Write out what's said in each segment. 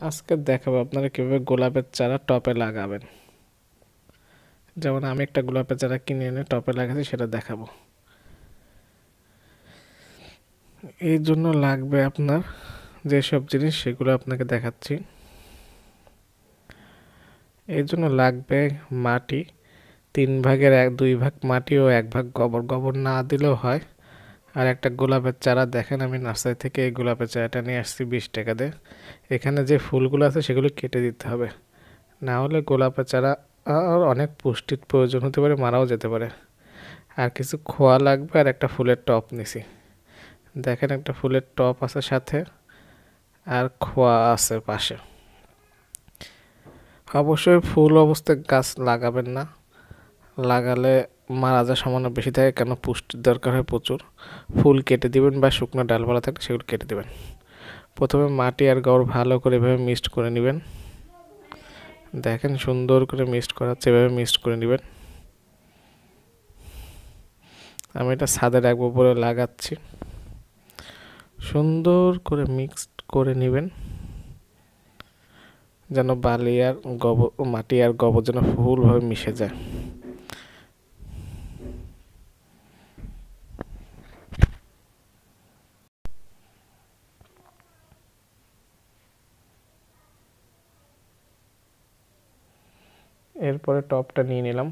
আজকে দেখাবো আপনারা কিভাবে গোলাপের চারা টপে লাগাবেন। যেমন আমি একটা গোলাপের চারা কিনে এনে টপে লাগাচ্ছি, সেটা দেখাবো। এই জন্য লাগবে আপনার যেসব জিনিস, সেগুলো আপনাকে দেখাচ্ছি। এই জন্য লাগবে মাটি, 3 ভাগের 2 ভাগ মাটি ও 1 ভাগ গোবর। গোবর না দিলেও হয়। আর একটা গোলাপের চারা, দেখেন আমি নার্সারি থেকে এই গোলাপের চারাটা নিয়ে আসছি 20 টাকা দিয়ে। এখানে যে ফুলগুলো আছে সেগুলো কেটে দিতে হবে, না হলে গোলাপের চারা আর অনেক পুষ্টির প্রয়োজন হতে পারে, মারাও যেতে পারে। আর কিছু খোয়া লাগবে, আর একটা ফুলের টব নিছি। দেখেন একটা ফুলের টব আছে সাথে, আর খোয়া আছে পাশে। অবশ্যই ফুল অবস্থায় গাছ লাগাবেন না, লাগালে মারা যাওয়ার সম্ভাবনা বেশি থাকে, কেন পুষ্টির দরকার হয় প্রচুর। ফুল কেটে দিবেন বা শুকনো ডালপালা থাকলে সেগুলো কেটে দিবেন। প্রথমে মাটি আর গোবর ভালো করে এভাবে মিক্সড করে নেবেন। দেখেন সুন্দর করে মিক্সড করা হচ্ছে, এভাবে মিক্সড করে নেবেন। আমি এটা ছাদে রাখবো বলে লাগাচ্ছি। সুন্দর করে মিক্সড করে নেবেন, যেন বালি আর গোবর, মাটি আর গোবর যেন ফুলভাবে মিশে যায়। এরপরে টপটা নিয়ে নিলাম।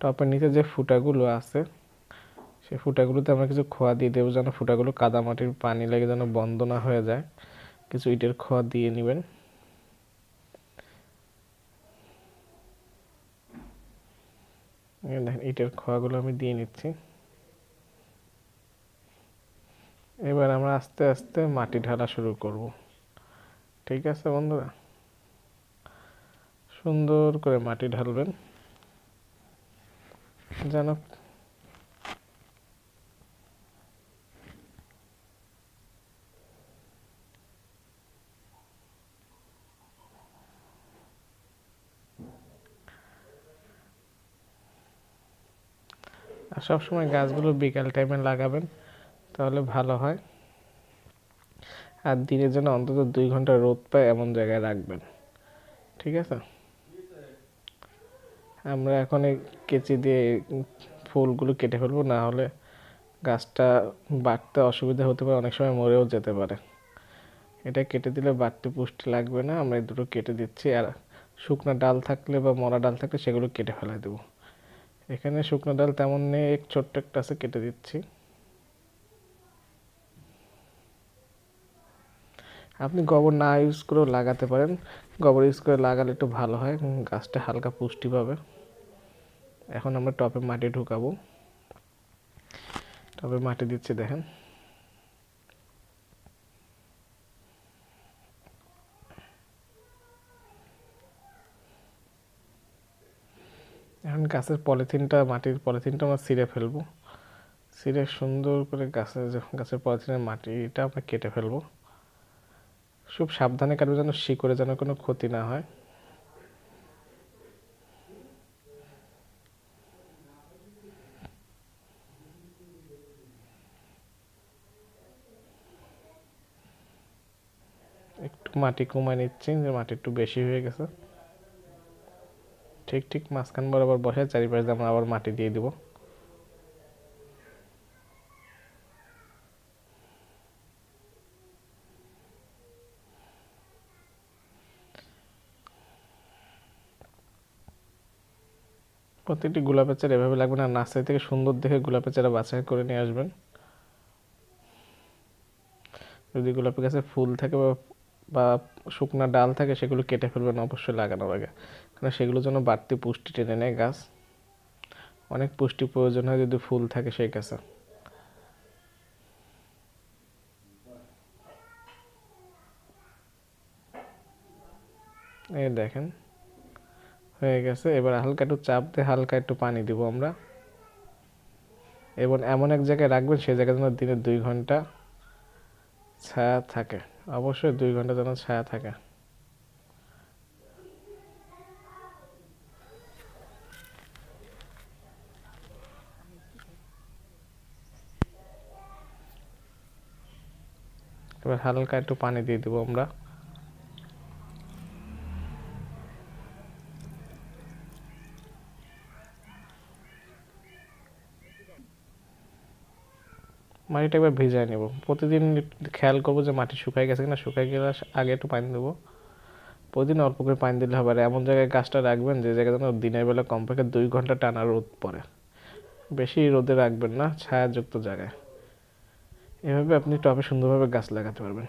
টপের নিচে যে ফুটাগুলো আছে, সেই ফুটাগুলোতে আমরা কিছু খোয়া দিয়ে দেবো, যেন ফুটাগুলো কাদামাটির পানি লেগে যেন বন্ধ না হয়ে যায়। কিছু ইটের খোয়া দিয়ে নেবেন। দেখেন ইটের খোয়াগুলো আমি দিয়ে নিচ্ছি। এবার আমরা আস্তে আস্তে মাটি ঢালা শুরু করব। ঠিক আছে বন্ধুরা, সুন্দর করে মাটি ঢালবেন যেন আর সবসময় গাছগুলো বিকাল টাইমে লাগাবেন, তাহলে ভালো হয়। আর দিনের জন্য অন্তত 2 ঘন্টা রোদ পায় এমন জায়গায় রাখবেন। ঠিক আছে, আমরা এখন এই কেচি দিয়ে ফুলগুলো কেটে ফেলবো, না হলে গাছটা বাড়তে অসুবিধা হতে পারে, অনেক সময় মরেও যেতে পারে। এটা কেটে দিলে বাড়তি পুষ্টি লাগবে না, আমরা এই দুটো কেটে দিচ্ছি। আর শুকনো ডাল থাকলে বা মরা ডাল থাকলে সেগুলো কেটে ফেলে দেবো। এখানে শুকনো ডাল তেমন নেই, এক ছোট্ট একটা আছে, কেটে দিচ্ছি। আপনি গোবর না ইউজ করেও লাগাতে পারেন, গোবর ইউজ করে লাগালে একটু ভালো হয়, গাছটা হালকা পুষ্টি পাবে। এখন আমরা টবে মাটি ঢুকাবো। টবে মাটি দিচ্ছি, দেখেন। এখন গাছের পলিথিনটা, মাটির পলিথিনটা আমরা ছিঁড়ে ফেলবো। ছিঁড়ে সুন্দর করে গাছের পলিথিনের মাটিটা আমরা কেটে ফেলবো। খুব সাবধানে কাটবে, যেন শিকড়ে যেন কোনো ক্ষতি না হয়। একটু মাটি কমায় নিচ্ছি, যে মাটি একটু বেশি হয়ে গেছে। ঠিক ঠিক মাঝখান বরাবর বসে চারিপাশে আমরা আবার মাটি দিয়ে দিব। প্রত্যেকটি গোলাপের চারা এভাবে লাগবে না, নার্সারি থেকে সুন্দর দেখে গোলাপের চারা বাছাই করে নিয়ে আসবেন। যদি গোলাপের গাছে ফুল থাকে বা শুকনা ডাল থাকে, সেগুলো কেটে ফেলবেন অবশ্যই লাগানোর আগে, কারণ সেগুলো যেন বাড়তি পুষ্টি টেনে নেয় গাছ। অনেক পুষ্টি প্রয়োজন হয় যদি ফুল থাকে সেই গাছে। এই দেখেন হয়ে গেছে। এবার হালকা একটু চাপ দিয়ে হালকা একটু পানি দিব আমরা। এবং এমন এক জায়গায় রাখবেন, সেই জায়গায় যেন দিনে 2 ঘন্টা ছায়া থাকে। অবশ্যই 2 ঘন্টা যেন ছায়া থাকে। এবার হালকা একটু পানি দিয়ে দেবো আমরা। মাটিটা একবার ভিজায় নেব। প্রতিদিন খেয়াল করবো যে মাটি শুকায় গেছে কিনা, শুকায় গেলে আগে একটু পানি দেবো। প্রতিদিন অল্প করে পানি দিলে হবে। আর এমন জায়গায় গাছটা রাখবেন যে জায়গায় যেন দিনের বেলা কমপক্ষে 2 ঘন্টা টানা রোদ পড়ে। বেশি রোদে রাখবেন না, ছায়াযুক্ত জায়গায়। এভাবে আপনি টবে সুন্দরভাবে গাছ লাগাতে পারবেন।